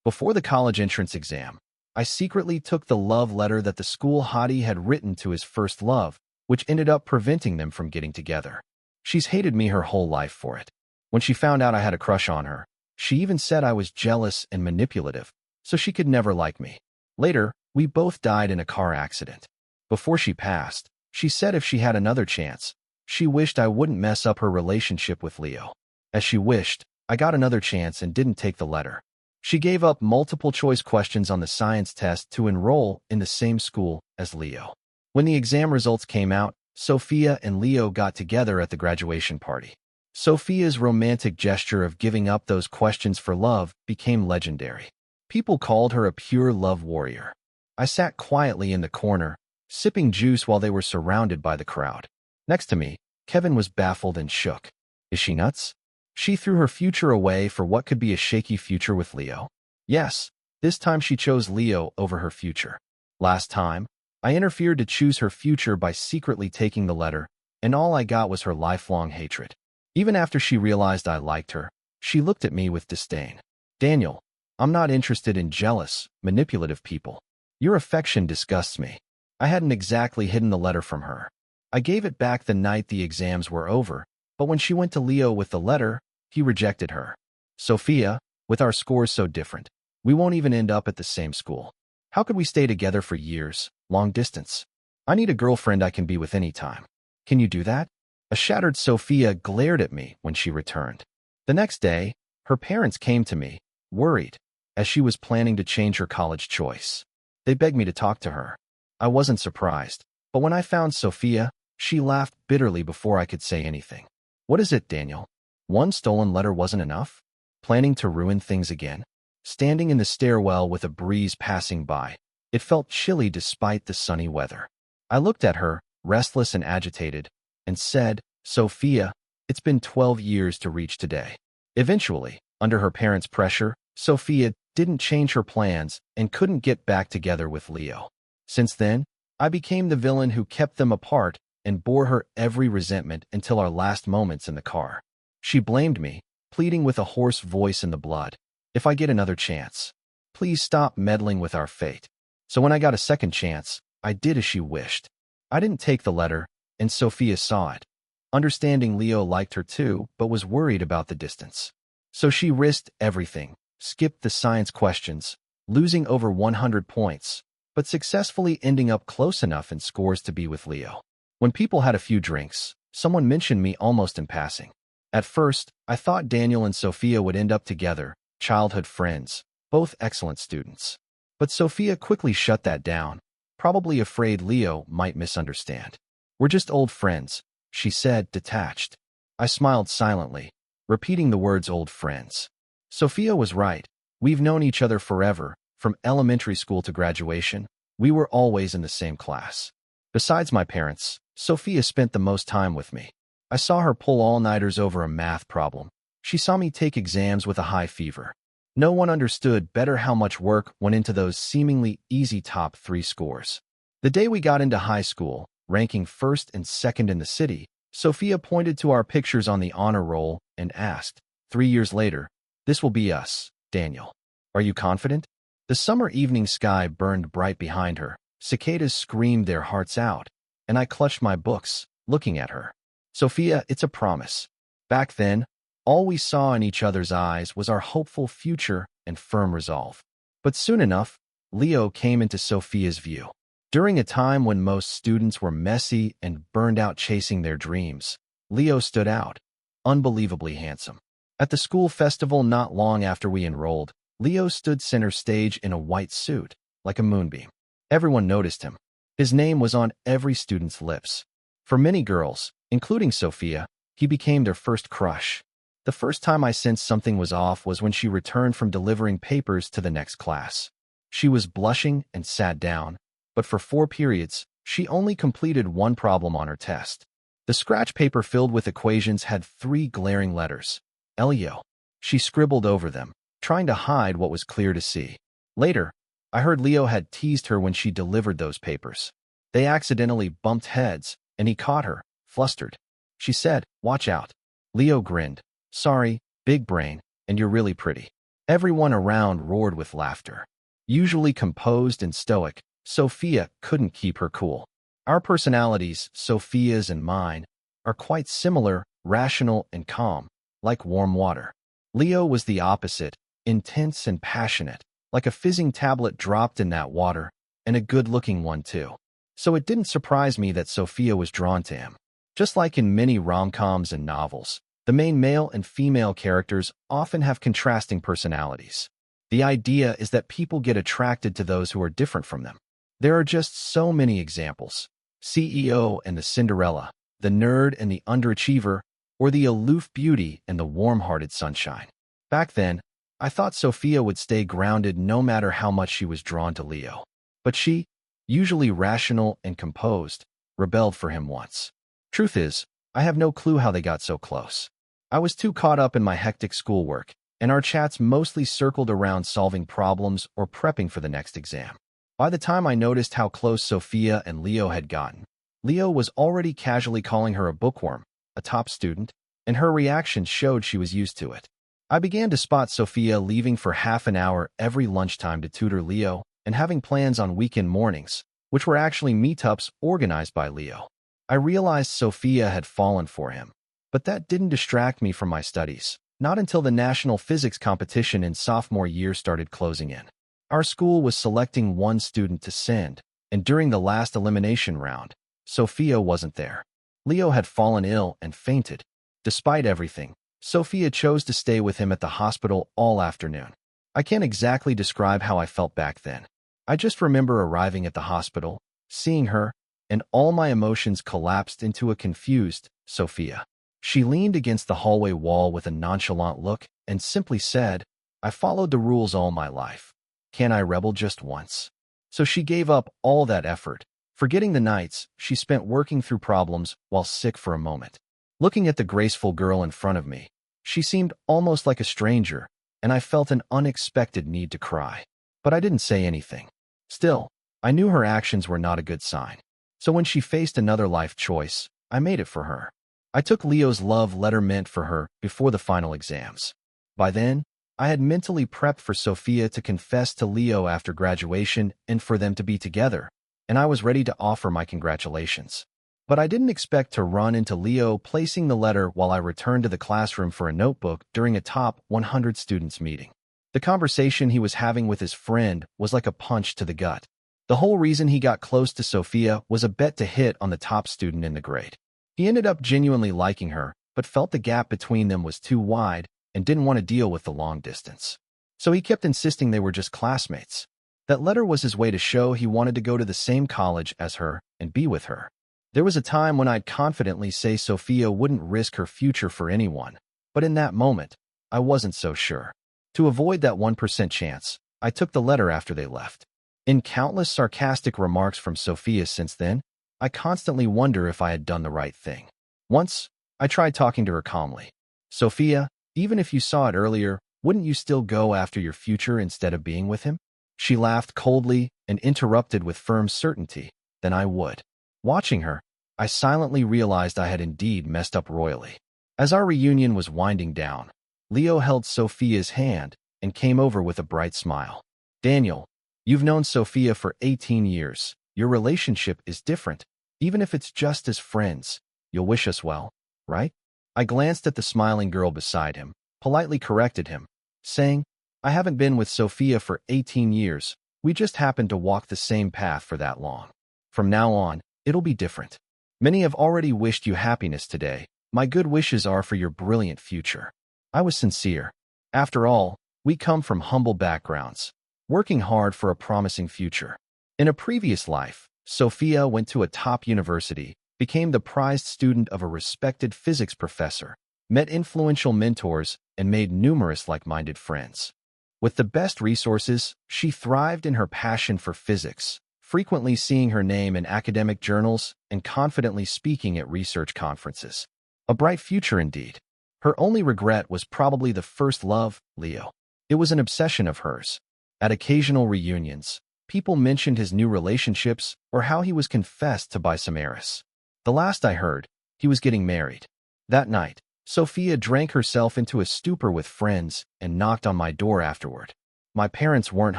Before the college entrance exam, I secretly took the love letter that the school hottie had written to his first love, which ended up preventing them from getting together. She's hated me her whole life for it. When she found out I had a crush on her, she even said I was jealous and manipulative, so she could never like me. Later, we both died in a car accident. Before she passed, she said if she had another chance, she wished I wouldn't mess up her relationship with Leo. As she wished, I got another chance and didn't take the letter. She gave up multiple-choice questions on the science test to enroll in the same school as Leo. When the exam results came out, Sophia and Leo got together at the graduation party. Sophia's romantic gesture of giving up those questions for love became legendary. People called her a pure love warrior. I sat quietly in the corner, sipping juice while they were surrounded by the crowd. Next to me, Kevin was baffled and shook. Is she nuts? She threw her future away for what could be a shaky future with Leo? Yes, this time she chose Leo over her future. Last time, I interfered to choose her future by secretly taking the letter, and all I got was her lifelong hatred. Even after she realized I liked her, she looked at me with disdain. Daniel, I'm not interested in jealous, manipulative people. Your affection disgusts me. I hadn't exactly hidden the letter from her. I gave it back the night the exams were over, but when she went to Leo with the letter, he rejected her. Sophia, with our scores so different, we won't even end up at the same school. How could we stay together for years, long distance? I need a girlfriend I can be with anytime. Can you do that? A shattered Sophia glared at me when she returned. The next day, her parents came to me, worried, as she was planning to change her college choice. They begged me to talk to her. I wasn't surprised, but when I found Sophia, she laughed bitterly before I could say anything. What is it, Daniel? One stolen letter wasn't enough? Planning to ruin things again? Standing in the stairwell with a breeze passing by, it felt chilly despite the sunny weather. I looked at her, restless and agitated, and said, Sophia, it's been 12 years to reach today. Eventually, under her parents' pressure, Sophia didn't change her plans and couldn't get back together with Leo. Since then, I became the villain who kept them apart and bore her every resentment until our last moments in the car. She blamed me, pleading with a hoarse voice in the blood. If I get another chance, please stop meddling with our fate. So when I got a second chance, I did as she wished. I didn't take the letter, and Sophia saw it. Understanding Leo liked her too, but was worried about the distance. So she risked everything, skipped the science questions, losing over 100 points, but successfully ending up close enough in scores to be with Leo. When people had a few drinks, someone mentioned me almost in passing. At first, I thought Daniel and Sophia would end up together, childhood friends, both excellent students. But Sophia quickly shut that down, probably afraid Leo might misunderstand. We're just old friends, she said, detached. I smiled silently, repeating the words old friends. Sophia was right. We've known each other forever, from elementary school to graduation. We were always in the same class. Besides my parents, Sophia spent the most time with me. I saw her pull all-nighters over a math problem. She saw me take exams with a high fever. No one understood better how much work went into those seemingly easy top 3 scores. The day we got into high school, ranking first and second in the city, Sophia pointed to our pictures on the honor roll and asked, 3 years later, this will be us, Daniel. Are you confident? The summer evening sky burned bright behind her. Cicadas screamed their hearts out, and I clutched my books, looking at her. Sophia, it's a promise. Back then, all we saw in each other's eyes was our hopeful future and firm resolve. But soon enough, Leo came into Sophia's view. During a time when most students were messy and burned out chasing their dreams, Leo stood out, unbelievably handsome. At the school festival not long after we enrolled, Leo stood center stage in a white suit, like a moonbeam. Everyone noticed him. His name was on every student's lips. For many girls, including Sophia, he became their first crush. The first time I sensed something was off was when she returned from delivering papers to the next class. She was blushing and sat down, but for 4 periods, she only completed 1 problem on her test. The scratch paper filled with equations had 3 glaring letters. Elio. She scribbled over them, trying to hide what was clear to see. Later, I heard Leo had teased her when she delivered those papers. They accidentally bumped heads, and he caught her, flustered. She said, "Watch out." Leo grinned. "Sorry, big brain, and you're really pretty." Everyone around roared with laughter. Usually composed and stoic, Sophia couldn't keep her cool. Our personalities, Sophia's and mine, are quite similar, rational and calm, like warm water. Leo was the opposite, intense and passionate, like a fizzing tablet dropped in that water, and a good-looking one too. So it didn't surprise me that Sophia was drawn to him. Just like in many rom-coms and novels, the main male and female characters often have contrasting personalities. The idea is that people get attracted to those who are different from them. There are just so many examples. CEO and the Cinderella, the nerd and the underachiever, or the aloof beauty and the warm-hearted sunshine. Back then, I thought Sophia would stay grounded no matter how much she was drawn to Leo. But she, usually rational and composed, rebelled for him once. Truth is, I have no clue how they got so close. I was too caught up in my hectic schoolwork, and our chats mostly circled around solving problems or prepping for the next exam. By the time I noticed how close Sophia and Leo had gotten, Leo was already casually calling her a bookworm, a top student, and her reaction showed she was used to it. I began to spot Sophia leaving for half an hour every lunchtime to tutor Leo and having plans on weekend mornings, which were actually meetups organized by Leo. I realized Sophia had fallen for him, but that didn't distract me from my studies, not until the national physics competition in sophomore year started closing in. Our school was selecting one student to send, and during the last elimination round, Sophia wasn't there. Leo had fallen ill and fainted. Despite everything, Sophia chose to stay with him at the hospital all afternoon. I can't exactly describe how I felt back then. I just remember arriving at the hospital, seeing her, and all my emotions collapsed into a confused Sophia. She leaned against the hallway wall with a nonchalant look and simply said, "I followed the rules all my life. Can I rebel just once?" So she gave up all that effort, forgetting the nights she spent working through problems while sick for a moment. Looking at the graceful girl in front of me, she seemed almost like a stranger, and I felt an unexpected need to cry. But I didn't say anything. Still, I knew her actions were not a good sign. So when she faced another life choice, I made it for her. I took Leo's love letter meant for her before the final exams. By then, I had mentally prepped for Sophia to confess to Leo after graduation and for them to be together, and I was ready to offer my congratulations. But I didn't expect to run into Leo placing the letter while I returned to the classroom for a notebook during a top 100 students meeting. The conversation he was having with his friend was like a punch to the gut. The whole reason he got close to Sophia was a bet to hit on the top student in the grade. He ended up genuinely liking her, but felt the gap between them was too wide and didn't want to deal with the long distance. So he kept insisting they were just classmates. That letter was his way to show he wanted to go to the same college as her and be with her. There was a time when I'd confidently say Sophia wouldn't risk her future for anyone, but in that moment, I wasn't so sure. To avoid that 1% chance, I took the letter after they left. In countless sarcastic remarks from Sophia since then, I constantly wonder if I had done the right thing. Once, I tried talking to her calmly. "Sophia, even if you saw it earlier, wouldn't you still go after your future instead of being with him?" She laughed coldly and interrupted with firm certainty, "Then I would." Watching her, I silently realized I had indeed messed up royally. As our reunion was winding down, Leo held Sophia's hand and came over with a bright smile. "Daniel, you've known Sophia for 18 years. Your relationship is different. Even if it's just as friends, you'll wish us well, right?" I glanced at the smiling girl beside him, politely corrected him, saying, "I haven't been with Sophia for 18 years. We just happened to walk the same path for that long. From now on, it'll be different. Many have already wished you happiness today. My good wishes are for your brilliant future." I was sincere. After all, we come from humble backgrounds, working hard for a promising future. In a previous life, Sophia went to a top university, became the prized student of a respected physics professor, met influential mentors, and made numerous like-minded friends. With the best resources, she thrived in her passion for physics, frequently seeing her name in academic journals and confidently speaking at research conferences. A bright future indeed. Her only regret was probably the first love, Leo. It was an obsession of hers. At occasional reunions, people mentioned his new relationships or how he was confessed to by some heiress. The last I heard, he was getting married. That night, Sophia drank herself into a stupor with friends and knocked on my door afterward. My parents weren't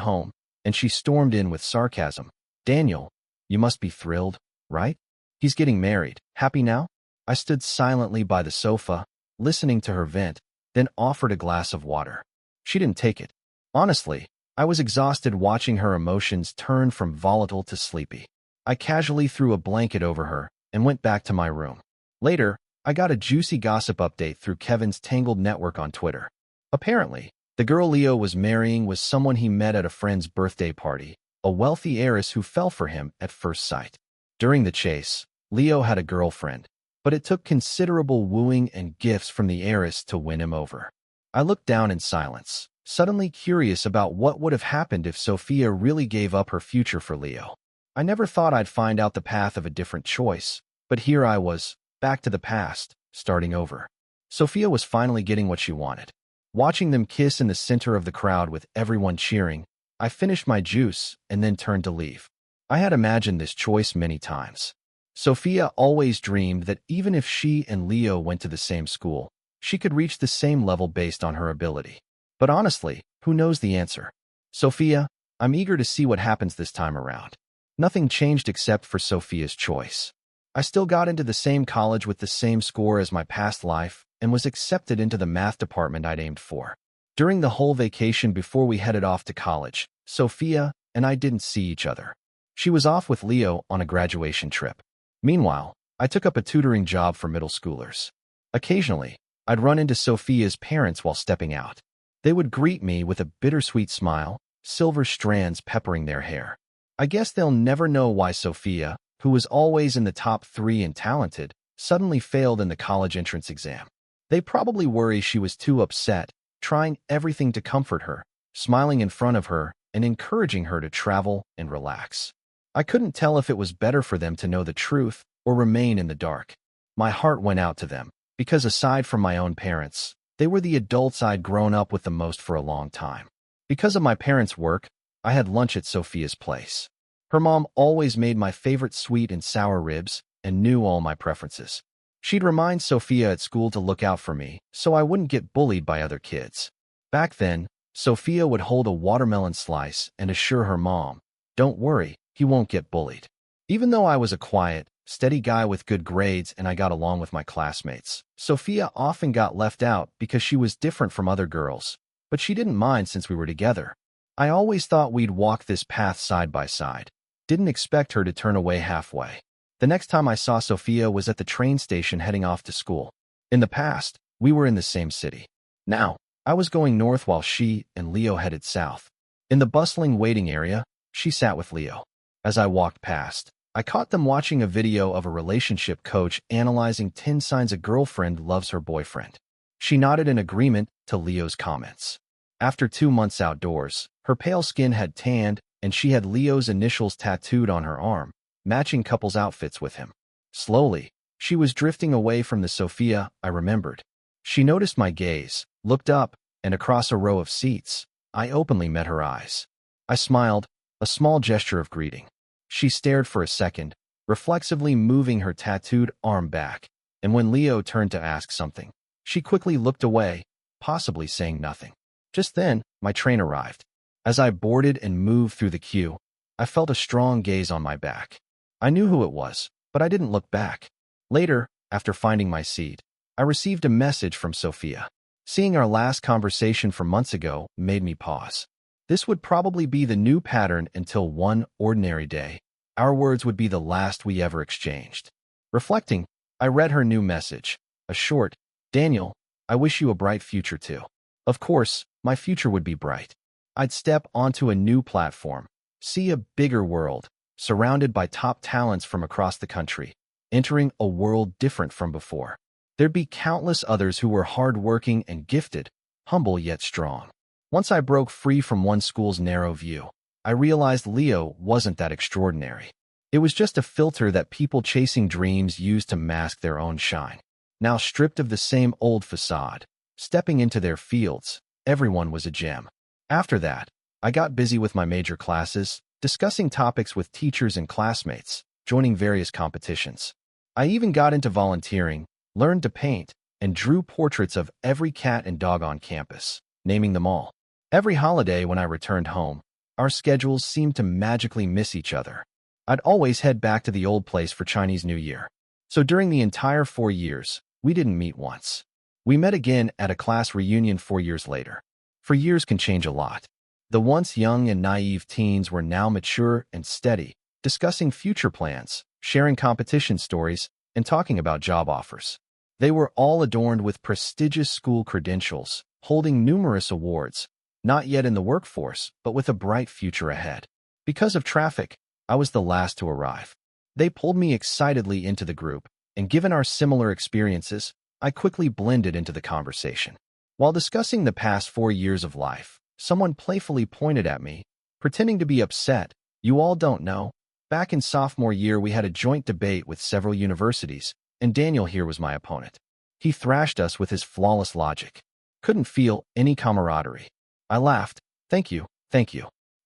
home, and she stormed in with sarcasm. Daniel, you must be thrilled, right? He's getting married. Happy now? I stood silently by the sofa, listening to her vent, then offered a glass of water. She didn't take it. Honestly, I was exhausted watching her emotions turn from volatile to sleepy. I casually threw a blanket over her and went back to my room. Later, I got a juicy gossip update through Kevin's Tangled network on Twitter. Apparently, the girl Leo was marrying was someone he met at a friend's birthday party, a wealthy heiress who fell for him at first sight. During the chase, Leo had a girlfriend, but it took considerable wooing and gifts from the heiress to win him over. I looked down in silence, suddenly curious about what would have happened if Sophia really gave up her future for Leo. I never thought I'd find out the path of a different choice, but here I was, back to the past, starting over. Sophia was finally getting what she wanted. Watching them kiss in the center of the crowd with everyone cheering, I finished my juice and then turned to leave. I had imagined this choice many times. Sophia always dreamed that even if she and Leo went to the same school, she could reach the same level based on her ability. But honestly, who knows the answer? Sophia, I'm eager to see what happens this time around. Nothing changed except for Sophia's choice. I still got into the same college with the same score as my past life and was accepted into the math department I'd aimed for. During the whole vacation before we headed off to college, Sophia and I didn't see each other. She was off with Leo on a graduation trip. Meanwhile, I took up a tutoring job for middle schoolers. Occasionally, I'd run into Sophia's parents while stepping out. They would greet me with a bittersweet smile, silver strands peppering their hair. I guess they'll never know why Sophia, who was always in the top 3 and talented, suddenly failed in the college entrance exam. They probably worry she was too upset, trying everything to comfort her, smiling in front of her, and encouraging her to travel and relax. I couldn't tell if it was better for them to know the truth or remain in the dark. My heart went out to them, because aside from my own parents, they were the adults I'd grown up with the most for a long time. Because of my parents' work, I had lunch at Sophia's place. Her mom always made my favorite sweet and sour ribs and knew all my preferences. She'd remind Sophia at school to look out for me so I wouldn't get bullied by other kids. Back then, Sophia would hold a watermelon slice and assure her mom, "Don't worry, he won't get bullied." Even though I was a quiet, steady guy with good grades and I got along with my classmates, Sophia often got left out because she was different from other girls, but she didn't mind since we were together. I always thought we'd walk this path side by side. Didn't expect her to turn away halfway. The next time I saw Sophia was at the train station heading off to school. In the past, we were in the same city. Now, I was going north while she and Leo headed south. In the bustling waiting area, she sat with Leo. As I walked past, I caught them watching a video of a relationship coach analyzing 10 signs a girlfriend loves her boyfriend. She nodded in agreement to Leo's comments. After 2 months outdoors, her pale skin had tanned and she had Leo's initials tattooed on her arm, matching couples' outfits with him. Slowly, she was drifting away from the Sophia I remembered. She noticed my gaze, looked up, and across a row of seats, I openly met her eyes. I smiled, a small gesture of greeting. She stared for a second, reflexively moving her tattooed arm back, and when Leo turned to ask something, she quickly looked away, possibly saying nothing. Just then, my train arrived. As I boarded and moved through the queue, I felt a strong gaze on my back. I knew who it was, but I didn't look back. Later, after finding my seat, I received a message from Sophia. Seeing our last conversation from months ago made me pause. This would probably be the new pattern until one ordinary day, our words would be the last we ever exchanged. Reflecting, I read her new message, a short, "Daniel, I wish you a bright future too." Of course, my future would be bright. I'd step onto a new platform, see a bigger world, surrounded by top talents from across the country, entering a world different from before. There'd be countless others who were hardworking and gifted, humble yet strong. Once I broke free from one school's narrow view, I realized Leo wasn't that extraordinary. It was just a filter that people chasing dreams used to mask their own shine. Now stripped of the same old facade, stepping into their fields, everyone was a gem. After that, I got busy with my major classes, discussing topics with teachers and classmates, joining various competitions. I even got into volunteering, learned to paint, and drew portraits of every cat and dog on campus, naming them all. Every holiday when I returned home, our schedules seemed to magically miss each other. I'd always head back to the old place for Chinese New Year. So during the entire 4 years, we didn't meet once. We met again at a class reunion 4 years later. For years can change a lot. The once young and naive teens were now mature and steady, discussing future plans, sharing competition stories, and talking about job offers. They were all adorned with prestigious school credentials, holding numerous awards, not yet in the workforce, but with a bright future ahead. Because of traffic, I was the last to arrive. They pulled me excitedly into the group, and given our similar experiences, I quickly blended into the conversation. While discussing the past 4 years of life, someone playfully pointed at me, pretending to be upset. "You all don't know. Back in sophomore year, we had a joint debate with several universities, and Daniel here was my opponent. He thrashed us with his flawless logic. Couldn't feel any camaraderie." I laughed. Thank you.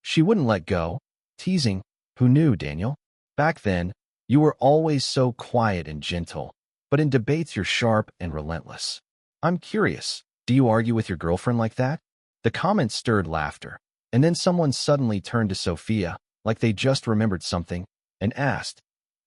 She wouldn't let go, teasing, "Who knew, Daniel? Back then, you were always so quiet and gentle, but in debates you're sharp and relentless. I'm curious, do you argue with your girlfriend like that?" The comment stirred laughter, and then someone suddenly turned to Sophia, like they just remembered something, and asked,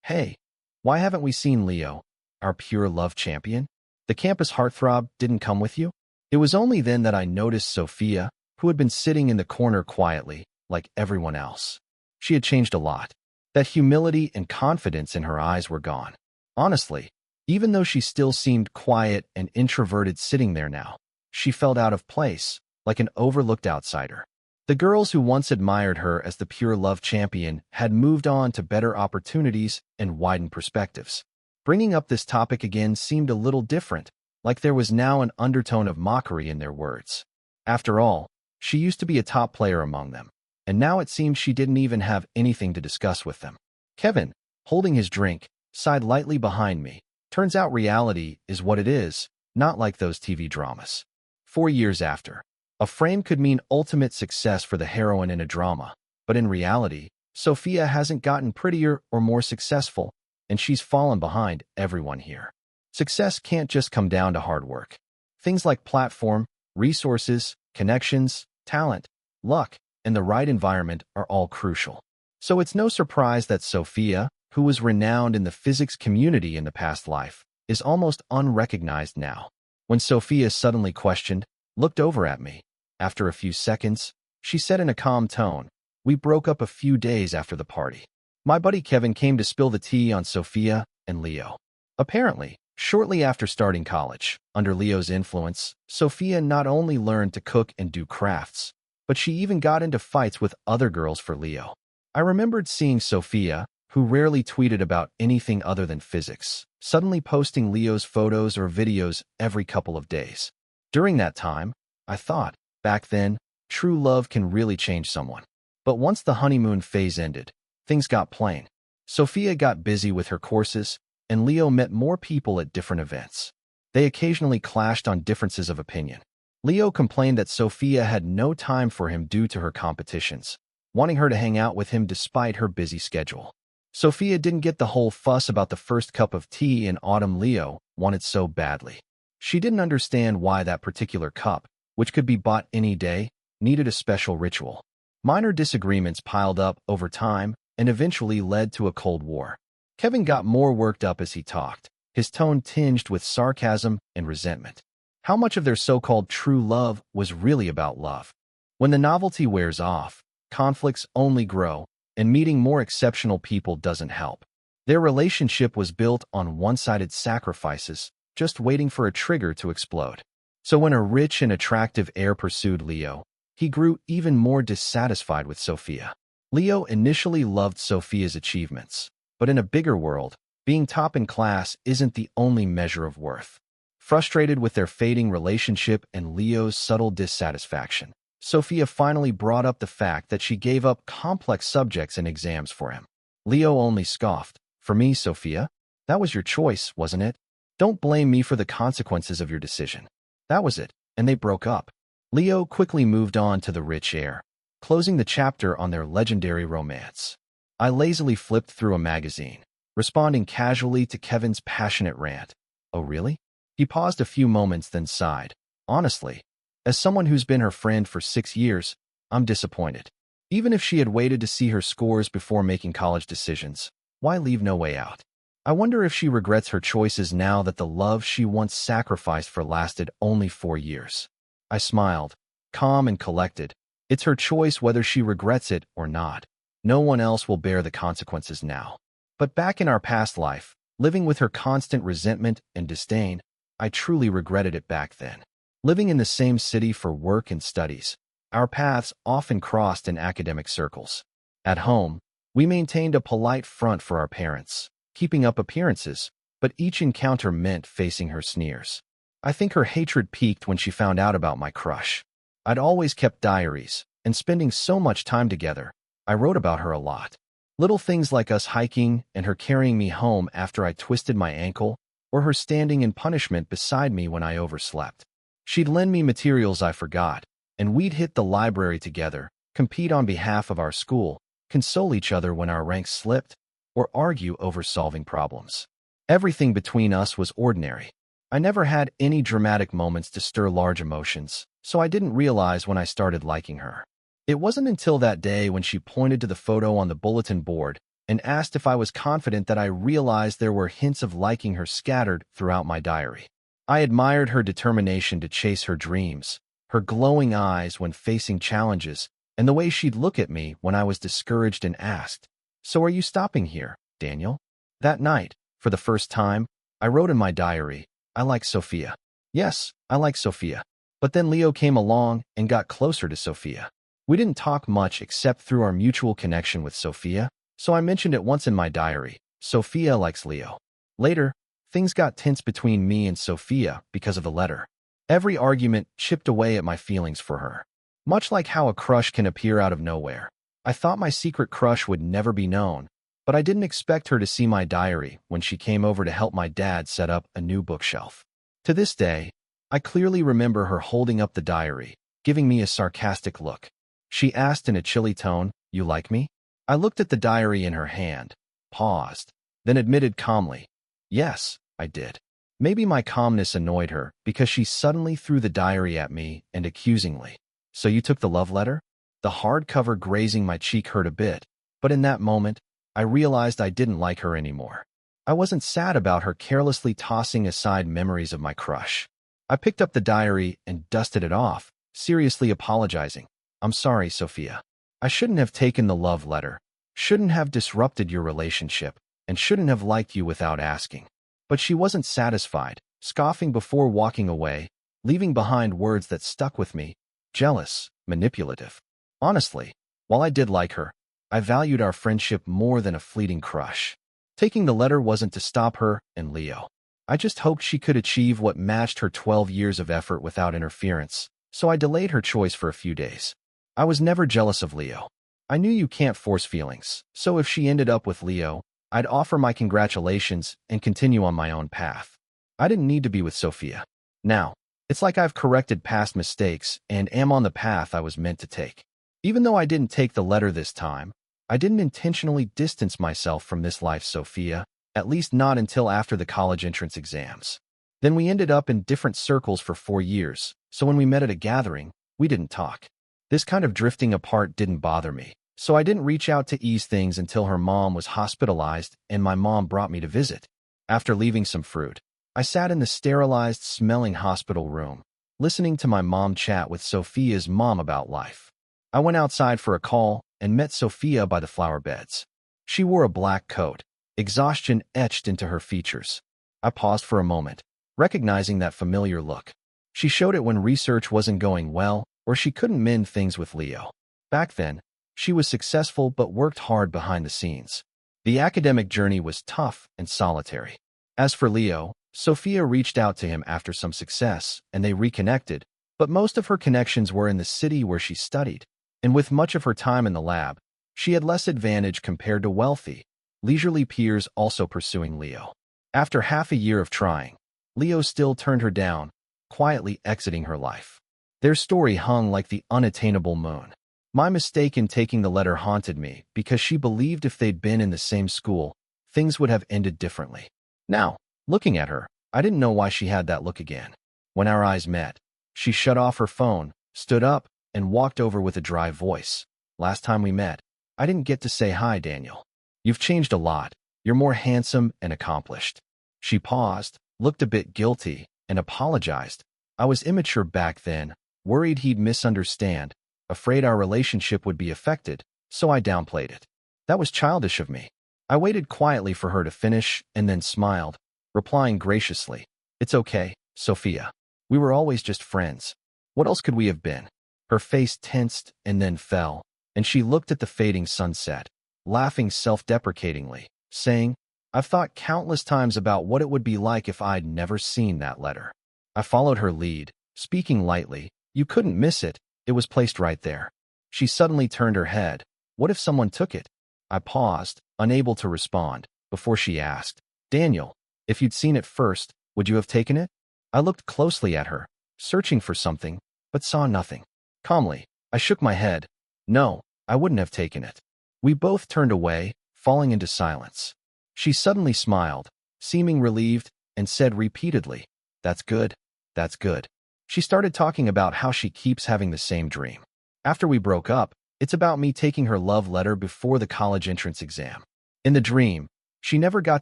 "Hey, why haven't we seen Leo, our pure love champion? The campus heartthrob didn't come with you?" It was only then that I noticed Sophia, who had been sitting in the corner quietly, like everyone else. She had changed a lot. That humility and confidence in her eyes were gone. Honestly, even though she still seemed quiet and introverted sitting there now, she felt out of place, like an overlooked outsider. The girls who once admired her as the pure love champion had moved on to better opportunities and widened perspectives. Bringing up this topic again seemed a little different, like there was now an undertone of mockery in their words. After all, she used to be a top player among them, and now it seemed she didn't even have anything to discuss with them. Kevin, holding his drink, sighed lightly behind me. Turns out reality is what it is, not like those TV dramas. 4 years after, a frame could mean ultimate success for the heroine in a drama, but in reality, Sophia hasn't gotten prettier or more successful, and she's fallen behind everyone here. Success can't just come down to hard work. Things like platform, resources, connections, talent, luck, and the right environment are all crucial. So it's no surprise that Sophia, who was renowned in the physics community in the past life, is almost unrecognized now. When Sophia suddenly questioned, looked over at me. After a few seconds, she said in a calm tone, "We broke up a few days after the party. My buddy Kevin came to spill the tea on Sophia and Leo." Apparently, shortly after starting college, under Leo's influence, Sophia not only learned to cook and do crafts, but she even got into fights with other girls for Leo. I remembered seeing Sophia, who rarely tweeted about anything other than physics, suddenly posting Leo's photos or videos every couple of days. During that time, I thought, back then, true love can really change someone. But once the honeymoon phase ended, things got plain. Sophia got busy with her courses, and Leo met more people at different events. They occasionally clashed on differences of opinion. Leo complained that Sophia had no time for him due to her competitions, wanting her to hang out with him despite her busy schedule. Sophia didn't get the whole fuss about the first cup of tea in autumn Leo wanted so badly. She didn't understand why that particular cup, which could be bought any day, needed a special ritual. Minor disagreements piled up over time and eventually led to a Cold War. Kevin got more worked up as he talked, his tone tinged with sarcasm and resentment. How much of their so-called true love was really about love? When the novelty wears off, conflicts only grow, and meeting more exceptional people doesn't help. Their relationship was built on one-sided sacrifices, just waiting for a trigger to explode. So when a rich and attractive heir pursued Leo, he grew even more dissatisfied with Sophia. Leo initially loved Sophia's achievements, but in a bigger world, being top in class isn't the only measure of worth. Frustrated with their fading relationship and Leo's subtle dissatisfaction, Sophia finally brought up the fact that she gave up complex subjects in exams for him. Leo only scoffed. "For me, Sophia, that was your choice, wasn't it? Don't blame me for the consequences of your decision." That was it, and they broke up. Leo quickly moved on to the rich heir, closing the chapter on their legendary romance. I lazily flipped through a magazine, responding casually to Kevin's passionate rant. "Oh really? He paused a few moments, then sighed. Honestly, as someone who's been her friend for 6 years, I'm disappointed. Even if she had waited to see her scores before making college decisions, why leave no way out? I wonder if she regrets her choices now that the love she once sacrificed for lasted only 4 years. I smiled, calm and collected. It's her choice whether she regrets it or not. No one else will bear the consequences now. But back in our past life, living with her constant resentment and disdain, I truly regretted it back then. Living in the same city for work and studies, our paths often crossed in academic circles. At home, we maintained a polite front for our parents, keeping up appearances, but each encounter meant facing her sneers. I think her hatred peaked when she found out about my crush. I'd always kept diaries, and spending so much time together, I wrote about her a lot. Little things like us hiking and her carrying me home after I twisted my ankle, or her standing in punishment beside me when I overslept. She'd lend me materials I forgot, and we'd hit the library together, compete on behalf of our school, console each other when our ranks slipped, or argue over solving problems. Everything between us was ordinary. I never had any dramatic moments to stir large emotions, so I didn't realize when I started liking her. It wasn't until that day when she pointed to the photo on the bulletin board and asked if I was confident that I realized there were hints of liking her scattered throughout my diary. I admired her determination to chase her dreams, her glowing eyes when facing challenges, and the way she'd look at me when I was discouraged and asked, "So are you stopping here, Daniel?" That night, for the first time, I wrote in my diary, "I like Sophia." Yes, I like Sophia. But then Leo came along and got closer to Sophia. We didn't talk much except through our mutual connection with Sophia, so I mentioned it once in my diary, "Sophia likes Leo." Later, things got tense between me and Sophia because of the letter. Every argument chipped away at my feelings for her. Much like how a crush can appear out of nowhere. I thought my secret crush would never be known, but I didn't expect her to see my diary when she came over to help my dad set up a new bookshelf. To this day, I clearly remember her holding up the diary, giving me a sarcastic look. She asked in a chilly tone, "You like me?" I looked at the diary in her hand, paused, then admitted calmly, "Yes, I did." Maybe my calmness annoyed her because she suddenly threw the diary at me and accusingly. "So you took the love letter?" The hardcover grazing my cheek hurt a bit, but in that moment, I realized I didn't like her anymore. I wasn't sad about her carelessly tossing aside memories of my crush. I picked up the diary and dusted it off, seriously apologizing. "I'm sorry, Sophia. I shouldn't have taken the love letter, shouldn't have disrupted your relationship, and shouldn't have liked you without asking." But she wasn't satisfied, scoffing before walking away, leaving behind words that stuck with me: jealous, manipulative. Honestly, while I did like her, I valued our friendship more than a fleeting crush. Taking the letter wasn't to stop her and Leo. I just hoped she could achieve what matched her 12 years of effort without interference, so I delayed her choice for a few days. I was never jealous of Leo. I knew you can't force feelings, so if she ended up with Leo, I'd offer my congratulations and continue on my own path. I didn't need to be with Sophia. Now, it's like I've corrected past mistakes and am on the path I was meant to take. Even though I didn't take the letter this time, I didn't intentionally distance myself from this life, Sophia, at least not until after the college entrance exams. Then we ended up in different circles for 4 years, so when we met at a gathering, we didn't talk. This kind of drifting apart didn't bother me, so I didn't reach out to ease things until her mom was hospitalized and my mom brought me to visit. After leaving some fruit, I sat in the sterilized, smelling hospital room, listening to my mom chat with Sophia's mom about life. I went outside for a call and met Sophia by the flower beds. She wore a black coat, exhaustion etched into her features. I paused for a moment, recognizing that familiar look. She showed it when research wasn't going well or she couldn't mend things with Leo. Back then, she was successful but worked hard behind the scenes. The academic journey was tough and solitary. As for Leo, Sophia reached out to him after some success, and they reconnected, but most of her connections were in the city where she studied, and with much of her time in the lab, she had less advantage compared to wealthy, leisurely peers also pursuing Leo. After half a year of trying, Leo still turned her down, quietly exiting her life. Their story hung like the unattainable moon. My mistake in taking the letter haunted me because she believed if they'd been in the same school, things would have ended differently. Now, looking at her, I didn't know why she had that look again. When our eyes met, she shut off her phone, stood up, and walked over with a dry voice. Last time we met, I didn't get to say hi, Daniel. You've changed a lot. You're more handsome and accomplished. She paused, looked a bit guilty, and apologized. I was immature back then, worried he'd misunderstand, afraid our relationship would be affected, so I downplayed it. That was childish of me. I waited quietly for her to finish and then smiled, replying graciously, "It's okay, Sophia. We were always just friends. What else could we have been?" Her face tensed and then fell, and she looked at the fading sunset, laughing self-deprecatingly, saying, "I've thought countless times about what it would be like if I'd never seen that letter." I followed her lead, speaking lightly. "You couldn't miss it. It was placed right there." She suddenly turned her head. "What if someone took it?" I paused, unable to respond, before she asked, "Daniel, if you'd seen it first, would you have taken it?" I looked closely at her, searching for something, but saw nothing. Calmly, I shook my head. "No, I wouldn't have taken it." We both turned away, falling into silence. She suddenly smiled, seeming relieved, and said repeatedly, "That's good. That's good." She started talking about how she keeps having the same dream. After we broke up, it's about me taking her love letter before the college entrance exam. In the dream, she never got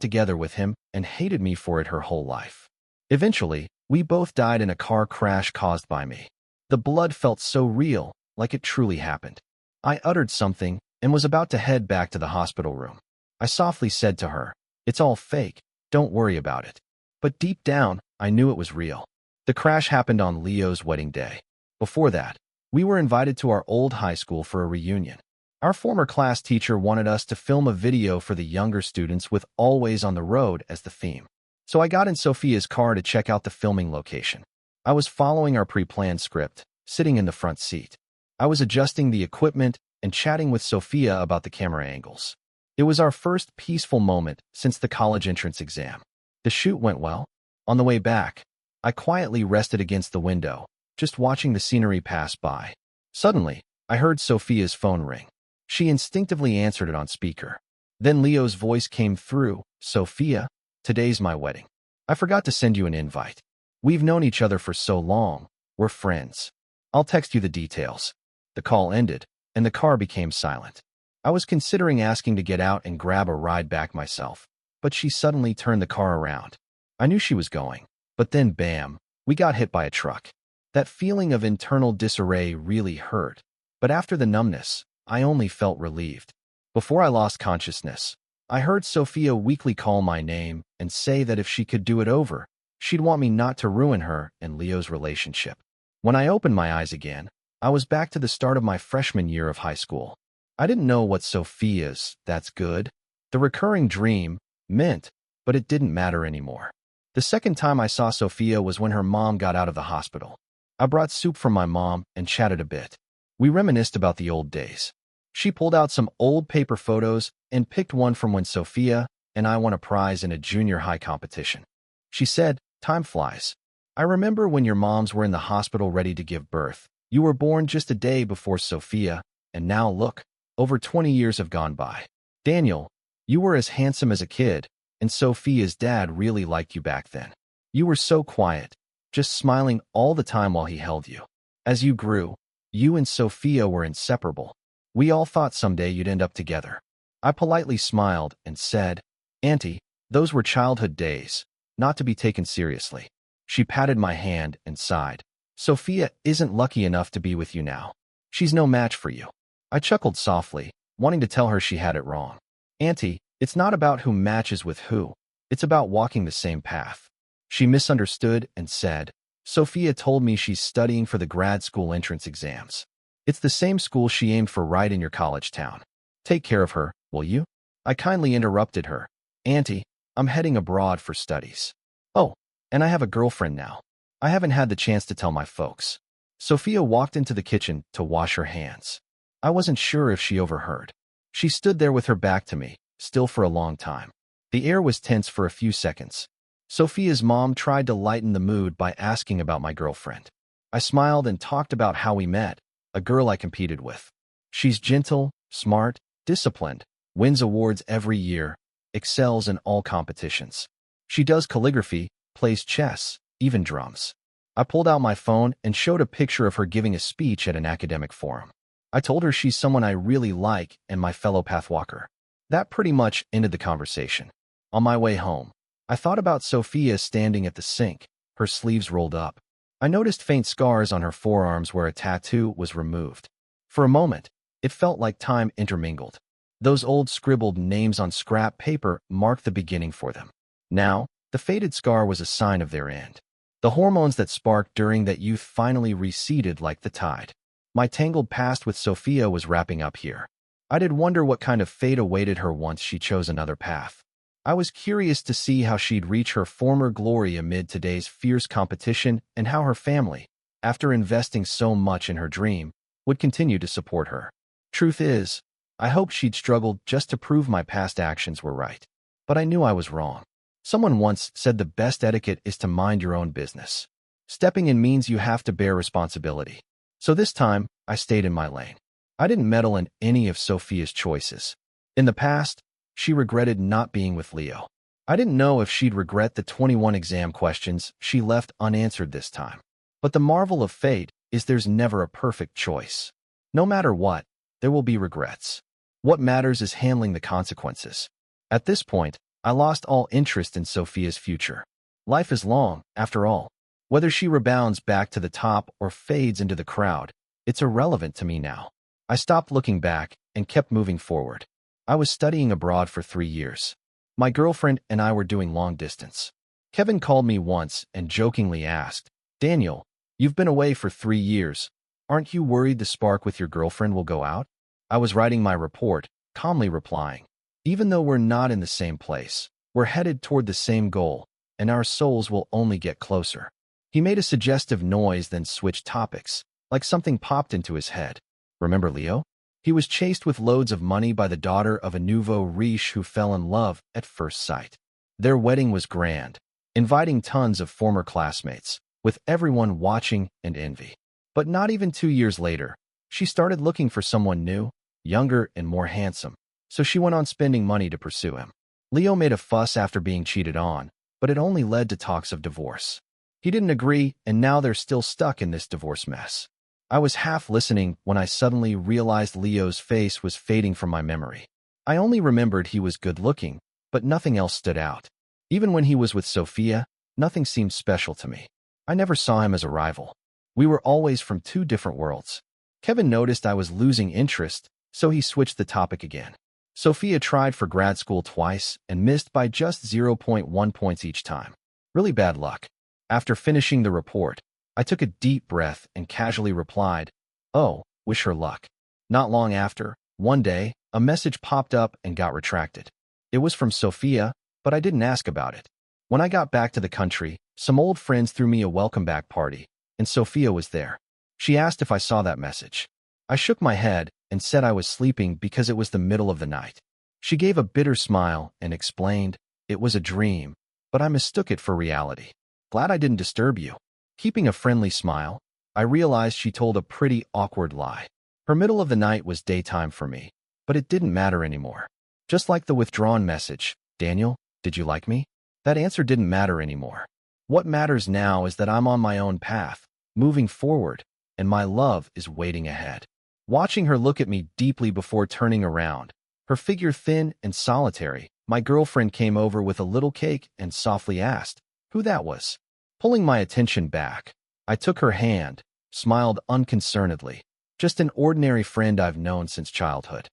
together with him and hated me for it her whole life. Eventually, we both died in a car crash caused by me. The blood felt so real, like it truly happened. I uttered something and was about to head back to the hospital room. I softly said to her, "It's all fake. Don't worry about it." But deep down, I knew it was real. The crash happened on Leo's wedding day. Before that, we were invited to our old high school for a reunion. Our former class teacher wanted us to film a video for the younger students with "Always on the Road" as the theme. So I got in Sophia's car to check out the filming location. I was following our pre-planned script, sitting in the front seat. I was adjusting the equipment and chatting with Sophia about the camera angles. It was our first peaceful moment since the college entrance exam. The shoot went well. On the way back, I quietly rested against the window, just watching the scenery pass by. Suddenly, I heard Sophia's phone ring. She instinctively answered it on speaker. Then Leo's voice came through, "Sophia, today's my wedding. I forgot to send you an invite. We've known each other for so long. We're friends. I'll text you the details." The call ended, and the car became silent. I was considering asking to get out and grab a ride back myself, but she suddenly turned the car around. I knew she was going, but then bam, we got hit by a truck. That feeling of internal disarray really hurt, but after the numbness, I only felt relieved. Before I lost consciousness, I heard Sophia weakly call my name and say that if she could do it over, she'd want me not to ruin her and Leo's relationship. When I opened my eyes again, I was back to the start of my freshman year of high school. I didn't know what Sophia's "that's good," the recurring dream, meant, but it didn't matter anymore. The second time I saw Sophia was when her mom got out of the hospital. I brought soup from my mom and chatted a bit. We reminisced about the old days. She pulled out some old paper photos and picked one from when Sophia and I won a prize in a junior high competition. She said, "Time flies. I remember when your moms were in the hospital ready to give birth. You were born just a day before Sophia, and now look, over 20 years have gone by. Daniel, you were as handsome as a kid, and Sophia's dad really liked you back then. You were so quiet, just smiling all the time while he held you. As you grew, you and Sophia were inseparable. We all thought someday you'd end up together." I politely smiled and said, "Auntie, those were childhood days, not to be taken seriously." She patted my hand and sighed. "Sophia isn't lucky enough to be with you now. She's no match for you." I chuckled softly, wanting to tell her she had it wrong. "Auntie, it's not about who matches with who. It's about walking the same path." She misunderstood and said, "Sophia told me she's studying for the grad school entrance exams. It's the same school she aimed for right in your college town. Take care of her, will you?" I kindly interrupted her. "Auntie, I'm heading abroad for studies. Oh, and I have a girlfriend now. I haven't had the chance to tell my folks." Sophia walked into the kitchen to wash her hands. I wasn't sure if she overheard. She stood there with her back to me, still for a long time. The air was tense for a few seconds. Sophia's mom tried to lighten the mood by asking about my girlfriend. I smiled and talked about how we met, a girl I competed with. She's gentle, smart, disciplined, wins awards every year, excels in all competitions. She does calligraphy, plays chess, even drums. I pulled out my phone and showed a picture of her giving a speech at an academic forum. I told her she's someone I really like and my fellow pathwalker. That pretty much ended the conversation. On my way home, I thought about Sophia standing at the sink, her sleeves rolled up. I noticed faint scars on her forearms where a tattoo was removed. For a moment, it felt like time intermingled. Those old scribbled names on scrap paper marked the beginning for them. Now, the faded scar was a sign of their end. The hormones that sparked during that youth finally receded like the tide. My tangled past with Sophia was wrapping up here. I did wonder what kind of fate awaited her once she chose another path. I was curious to see how she'd reach her former glory amid today's fierce competition and how her family, after investing so much in her dream, would continue to support her. Truth is, I hoped she'd struggled just to prove my past actions were right. But I knew I was wrong. Someone once said the best etiquette is to mind your own business. Stepping in means you have to bear responsibility. So this time, I stayed in my lane. I didn't meddle in any of Sophia's choices. In the past, she regretted not being with Leo. I didn't know if she'd regret the 21 exam questions she left unanswered this time. But the marvel of fate is there's never a perfect choice. No matter what, there will be regrets. What matters is handling the consequences. At this point, I lost all interest in Sophia's future. Life is long, after all. Whether she rebounds back to the top or fades into the crowd, it's irrelevant to me now. I stopped looking back and kept moving forward. I was studying abroad for 3 years. My girlfriend and I were doing long distance. Kevin called me once and jokingly asked, "Daniel, you've been away for 3 years. Aren't you worried the spark with your girlfriend will go out?" I was writing my report, calmly replying, "Even though we're not in the same place, we're headed toward the same goal, and our souls will only get closer." He made a suggestive noise, then switched topics, like something popped into his head. "Remember Leo? He was chased with loads of money by the daughter of a nouveau riche who fell in love at first sight. Their wedding was grand, inviting tons of former classmates, with everyone watching and envy. But not even 2 years later, she started looking for someone new, younger and more handsome, so she went on spending money to pursue him. Leo made a fuss after being cheated on, but it only led to talks of divorce. He didn't agree, and now they're still stuck in this divorce mess. I was half listening when I suddenly realized Leo's face was fading from my memory. I only remembered he was good-looking, but nothing else stood out. Even when he was with Sophia, nothing seemed special to me. I never saw him as a rival. We were always from 2 different worlds. Kevin noticed I was losing interest, so he switched the topic again. Sophia tried for grad school twice and missed by just 0.1 points each time. Really bad luck. After finishing the report, I took a deep breath and casually replied, "Oh, wish her luck." Not long after, one day, a message popped up and got retracted. It was from Sophia, but I didn't ask about it. When I got back to the country, some old friends threw me a welcome-back party, and Sophia was there. She asked if I saw that message. I shook my head and said I was sleeping because it was the middle of the night. She gave a bitter smile and explained, "It was a dream, but I mistook it for reality. Glad I didn't disturb you." Keeping a friendly smile, I realized she told a pretty awkward lie. Her middle of the night was daytime for me, but it didn't matter anymore. Just like the withdrawn message, "Daniel, did you like me?" That answer didn't matter anymore. What matters now is that I'm on my own path, moving forward, and my love is waiting ahead. Watching her look at me deeply before turning around, her figure thin and solitary, my girlfriend came over with a little cake and softly asked who that was. Pulling my attention back, I took her hand, smiled unconcernedly. "Just an ordinary friend I've known since childhood."